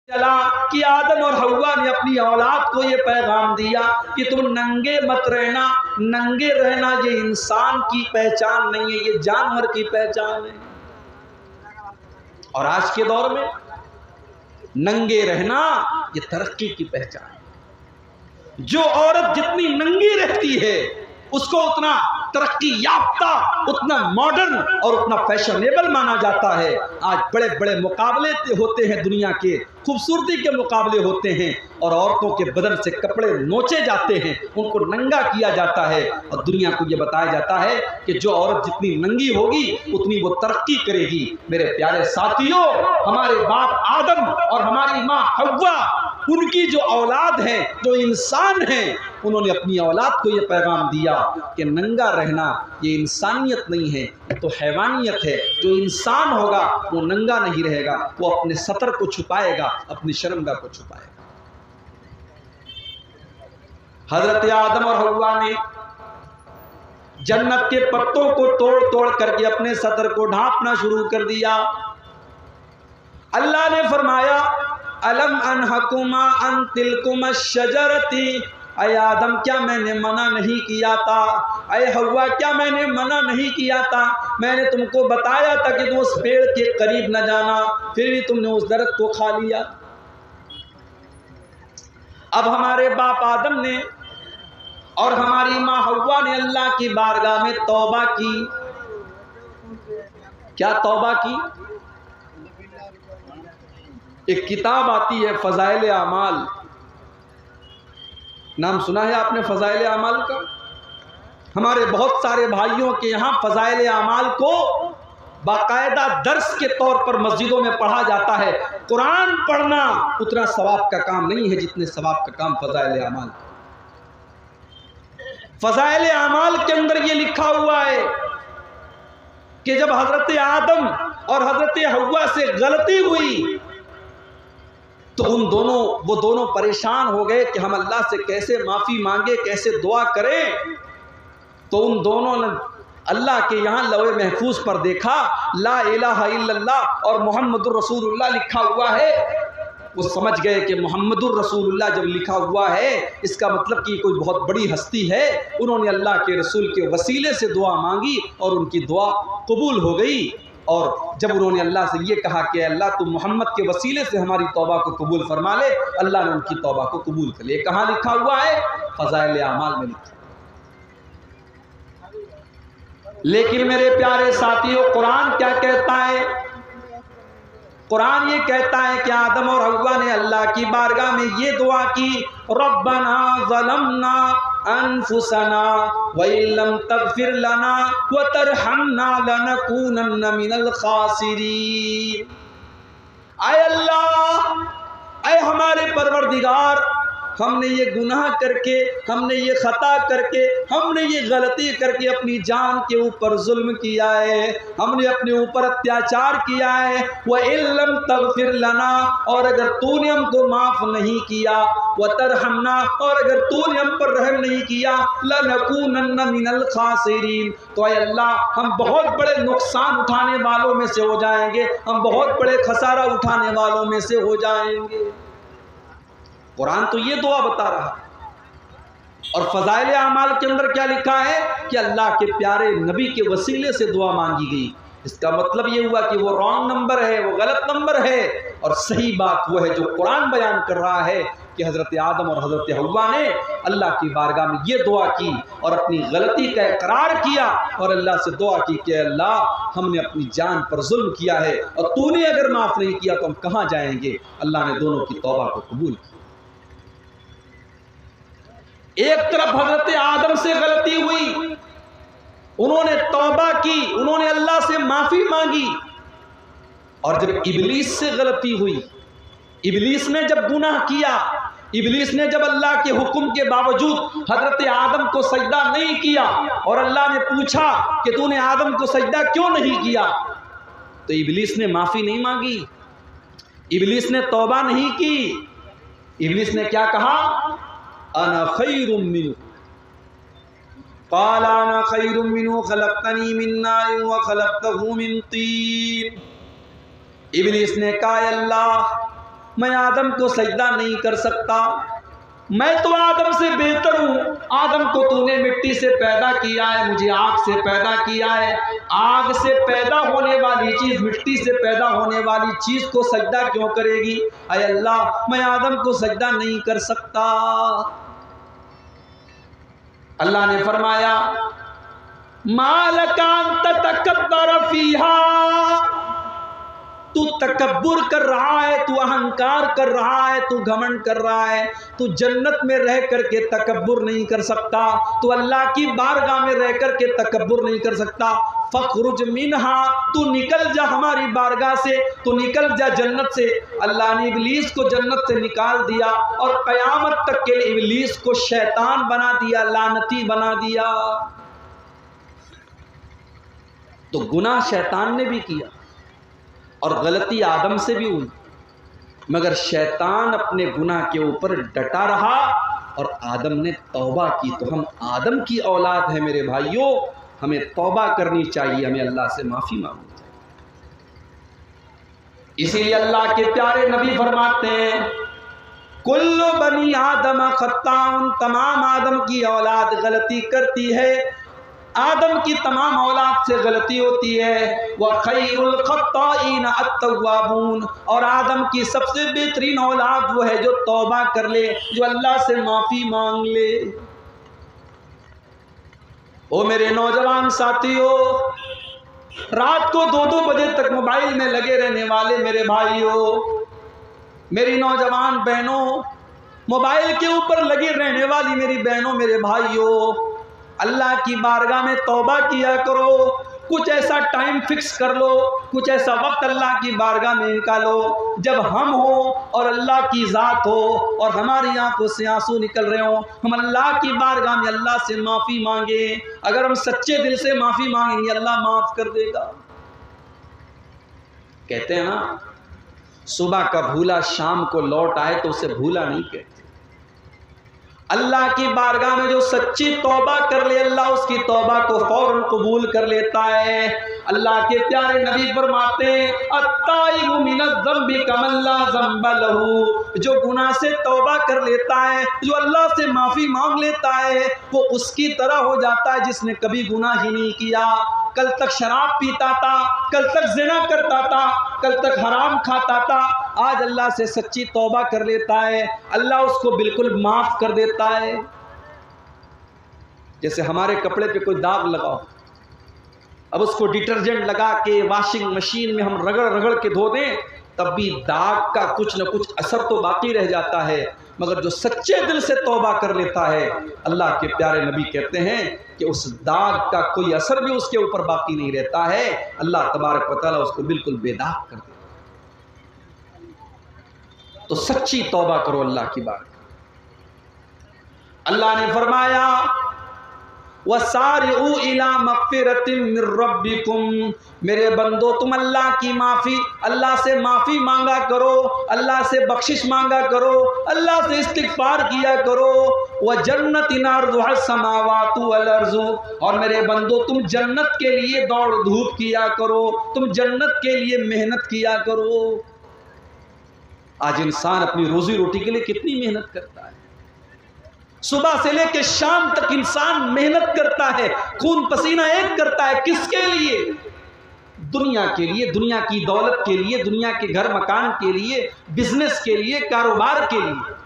चला कि आदम और हव्वा ने अपनी औलाद को ये पैगाम दिया कि तुम नंगे मत रहना। नंगे रहना ये इंसान की पहचान नहीं है, ये जानवर की पहचान है। और आज के दौर में नंगे रहना ये तरक्की की पहचान है। जो औरत जितनी नंगी रहती है उसको उतना तरक्की याफ्ता, उतना मॉडर्न और उतना फैशनेबल माना जाता है। आज बड़े बड़े मुकाबले होते हैं, दुनिया के खूबसूरती के मुकाबले होते हैं और औरतों के बदन से कपड़े नोचे जाते हैं, उनको नंगा किया जाता है और दुनिया को ये बताया जाता है कि जो औरत जितनी नंगी होगी उतनी वो तरक्की करेगी। मेरे प्यारे साथियों, हमारे बाप आदम और हमारी माँ हव्वा, उनकी जो औलाद है, जो इंसान है, उन्होंने अपनी औलाद को ये पैगाम दिया कि नंगा रहना ये इंसानियत नहीं है, तो हैवानियत है। जो इंसान होगा वो नंगा नहीं रहेगा, वो अपने सतर को छुपाएगा, अपनी शर्मगाह को छुपाएगा। हजरत आदम और हव्वा ने जन्नत के पत्तों को तोड़ तोड़ करके अपने सतर को ढांपना शुरू कर दिया। अल्लाह ने फरमाया, अलम अनहकुमा अन तिलकुमा शजरती, अय आदम क्या मैंने मना नहीं किया था, अय हव्वा क्या मैंने मना नहीं किया था। मैंने तुमको बताया था कि तुम उस पेड़ के करीब न जाना, फिर भी तुमने उस दरख्त को खा लिया। अब हमारे बाप आदम ने और हमारी माँ हव्वा ने अल्लाह की बारगाह में तौबा की। क्या तौबा की? एक किताब आती है फजाइल आमाल, नाम सुना है आपने फजाइल आमाल का? हमारे बहुत सारे भाइयों के यहाँ फजाइल आमाल को बाकायदा दर्स के तौर पर मस्जिदों में पढ़ा जाता है। कुरान पढ़ना उतना सवाब का काम नहीं है जितने सवाब का काम फजाइल आमाल। फजाइल आमाल के अंदर ये लिखा हुआ है कि जब हजरत आदम और हजरत हव्वा से गलती हुई तो वो दोनों परेशान हो गए कि हम अल्लाह से कैसे माफ़ी मांगे, कैसे दुआ करें। तो उन दोनों ने अल्लाह के यहाँ लौह महफूज पर देखा, ला इलाहा इल्लल्लाह और मुहम्मदुर रसूलुल्लाह लिखा हुआ है। वो समझ गए कि मुहम्मदुर रसूलुल्लाह जब लिखा हुआ है इसका मतलब कि कोई बहुत बड़ी हस्ती है। उन्होंने अल्लाह के रसूल के वसीले से दुआ मांगी और उनकी दुआ कबूल हो गई। और जब उन्होंने अल्लाह से ये कहा कि अल्लाह तू मोहम्मद के वसीले से हमारी तौबा को कबूल फरमा ले, अल्लाह ने उनकी तौबा को कबूल कर लिया। कहाँ लिखा हुआ है? फजाइल आमाल में लिखा। लेकिन मेरे प्यारे साथियों, कुरान क्या कहता है? कुरान ये कहता है कि आदम और हव्वा ने अल्लाह की बारगाह में ये दुआ की, रब्बना ज़लमना अनफुसना व इल्लम तगफिर लना व तरहमना लनकूनन्न मिनल खासिरीन। आए अल्लाह, आए हमारे परवरदिगार, हमने ये गुनाह करके, हमने ये खता करके, हमने ये गलती करके अपनी जान के ऊपर जुल्म किया है, हमने अपने ऊपर अत्याचार किया है। व इल्लम तगफिर लना, और अगर तूने हमको माफ़ नहीं किया, व तरहमना, और अगर तूने हम पर रहम नहीं किया, लनकूनन्न मिनल खासिरीन, तो ऐ अल्लाह हम बहुत बड़े नुकसान उठाने वालों में से हो जाएंगे, हम बहुत बड़े खसारा उठाने वालों में से हो जाएंगे। कुरान तो ये दुआ बता रहा है। और फजाइल आमाल के अंदर क्या लिखा है कि अल्लाह के प्यारे नबी के वसीले से दुआ मांगी गई। इसका मतलब ये हुआ कि वो रॉन्ग नंबर है, वो गलत नंबर है। और सही बात वो है जो कुरान बयान कर रहा है कि हज़रत आदम और हज़रत हव्वा ने अल्लाह की बारगाह में ये दुआ की और अपनी गलती का इकरार किया और अल्लाह से दुआ की कि अल्लाह हमने अपनी जान पर जुल्म किया है और तूने अगर माफ़ नहीं किया तो हम कहाँ जाएंगे। अल्लाह ने दोनों की तौबा को कबूल किया। एक तरफ हजरत आदम से गलती हुई, उन्होंने तौबा की, उन्होंने अल्लाह से माफी मांगी। और जब इबलीस से गलती हुई, इबलीस ने जब गुनाह किया, इबलीस ने जब अल्लाह के हुक्म के बावजूद हजरत आदम को सजदा नहीं किया और अल्लाह ने पूछा कि तूने आदम को सजदा क्यों नहीं किया, तो इबलीस ने माफी नहीं मांगी, इबलीस ने तौबा नहीं की। इबलीस ने क्या कहा? अना खैरुम मिन्हु, क़ाल अना खैरुम मिन्हु खलक़तनी मिन नारिन व खलक़तहु मिन तीन। इब्लीस ने कहा, अल्लाह मैं आदम को सजदा नहीं कर सकता, मैं तो आदम से बेहतर हूँ। आदम को तूने मिट्टी से पैदा किया है, मुझे आग से पैदा किया है। आग से पैदा होने वाली चीज़ मिट्टी से पैदा होने वाली चीज़ को सजदा क्यों करेगी? अय अल्लाह, मैं आदम को सजदा नहीं कर सकता। अल्लाह ने फरमाया मालकान तकब्बर फीहा, तू तकब्बुर कर रहा है, तू अहंकार कर रहा है, तू घमंड कर रहा है, तू जन्नत में रह करके तकब्बुर नहीं कर सकता, तू अल्लाह की बारगाह में रह करके तकब्बुर नहीं कर सकता। फखरुज मिनहा, तू निकल जा हमारी बारगाह से, तू निकल जा जन्नत से। अल्लाह ने इब्लीस को जन्नत से निकाल दिया और क़यामत तक के लिए इब्लीस को शैतान बना दिया, लानती बना दिया। तो गुनाह शैतान ने भी किया और गलती आदम से भी हुई, मगर शैतान अपने गुनाह के ऊपर डटा रहा और आदम ने तौबा की। तो हम आदम की औलाद हैं मेरे भाइयों, हमें तौबा करनी चाहिए, हमें अल्लाह से माफ़ी मांगनी चाहिए। इसीलिए अल्लाह के प्यारे नबी फरमाते हैं कुल्लु बनी आदम खत्ताउन, तमाम आदम की औलाद गलती करती है, आदम की तमाम औलाद से गलती होती है। वह खैरुल खत्ताईन अत्तवाबून, और आदम की सबसे बेहतरीन औलाद वो है जो तौबा कर ले, जो अल्लाह से माफ़ी मांग ले। ओ मेरे नौजवान साथियों, रात को 2-2 बजे तक मोबाइल में लगे रहने वाले मेरे भाइयों, मेरी नौजवान बहनों, मोबाइल के ऊपर लगी रहने वाली मेरी बहनों, मेरे भाइयों, अल्लाह की बारगाह में तौबा किया करो। कुछ ऐसा टाइम फिक्स कर लो, कुछ ऐसा वक्त अल्लाह की बारगाह में निकालो जब हम हो और अल्लाह की ज़ात हो और हमारी आंखों से आंसू निकल रहे हो, हम अल्लाह की बारगाह में अल्लाह से माफ़ी मांगे। अगर हम सच्चे दिल से माफ़ी मांगेंगे अल्लाह माफ़ कर देगा। कहते हैं ना, सुबह का भूला शाम को लौट आए तो उसे भूला नहीं कहते। अल्लाह की बारगाह में जो सच्ची तौबा कर ले, अल्लाह उसकी तौबा को फौरन कबूल कर लेता है। अल्लाह के प्यारे नबी फरमाते हैं अत्ताइबु मिनज़्ज़म्बि कमन ला ज़म्ब लहू, जो गुनाह से तौबा कर लेता है, जो अल्लाह से माफ़ी मांग लेता है, वो उसकी तरह हो जाता है जिसने कभी गुनाह ही नहीं किया। कल तक शराब पीता था, कल तक ज़िना करता था, कल तक हराम खाता था, आज अल्लाह से सच्ची तौबा कर लेता है, अल्लाह उसको बिल्कुल माफ़ कर देता है। जैसे हमारे कपड़े पे कोई दाग लगाओ, अब उसको डिटर्जेंट लगा के वॉशिंग मशीन में हम रगड़ रगड़ के धो दें, तब भी दाग का कुछ न कुछ असर तो बाकी रह जाता है। मगर जो सच्चे दिल से तौबा कर लेता है, अल्लाह के प्यारे नबी कहते हैं कि उस दाग का कोई असर भी उसके ऊपर बाकी नहीं रहता है, अल्लाह तबारक व तआला उसको बिल्कुल बेदाग कर देता है। तो सच्ची तौबा करो अल्लाह की बात। अल्लाह ने फरमाया वसारिउ इला मग़फ़िरतिन मिर रब्बिकुम, मेरे बंदो तुम अल्लाह की माफ़ी, अल्लाह से माफ़ी मांगा करो, अल्लाह से बख्शिश मांगा करो, अल्लाह से इस्तिग़फ़ार किया करो। व जन्नतिन अर्ज़ुहा समावातु वल अर्ज़ु, और मेरे बंदो तुम जन्नत के लिए दौड़ धूप किया करो, तुम जन्नत के लिए मेहनत किया करो। आज इंसान अपनी रोज़ी रोटी के लिए कितनी मेहनत करता है, सुबह से लेकर शाम तक इंसान मेहनत करता है, खून पसीना एक करता है, किसके लिए? दुनिया के लिए, दुनिया की दौलत के लिए, दुनिया के घर मकान के लिए, बिजनेस के लिए, कारोबार के लिए।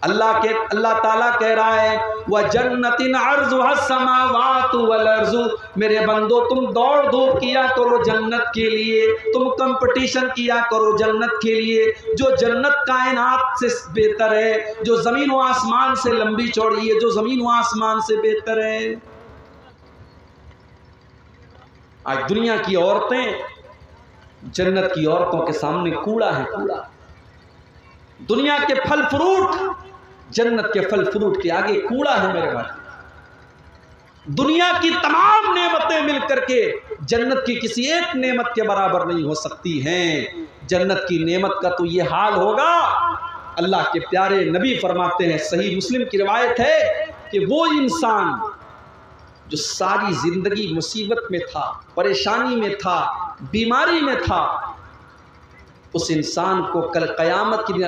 अल्लाह ताला कह रहा है व जन्नतिन अर्ज़ुहा समावातु वल अर्ज़ु, मेरे बंदो तुम दौड़ धूप किया करो जन्नत के लिए, तुम कंपटीशन किया करो जन्नत के लिए। जो जन्नत कायनात से बेहतर है, जो ज़मीन व आसमान से लंबी चौड़ी है, जो ज़मीन व आसमान से बेहतर है। आज दुनिया की औरतें जन्नत की औरतों के सामने कूड़ा है, कूड़ा। दुनिया के फल फ्रूट जन्नत के फल फ्रूट के आगे कूड़ा है मेरे भाई। दुनिया की तमाम नेमतें मिलकर के जन्नत की किसी एक नेमत के बराबर नहीं हो सकती हैं। जन्नत की नेमत का तो ये हाल होगा, अल्लाह के प्यारे नबी फरमाते हैं, सही मुस्लिम की रिवायत है कि वो इंसान जो सारी जिंदगी मुसीबत में था, परेशानी में था, बीमारी में था, उस इंसान को कल क़यामत के दिन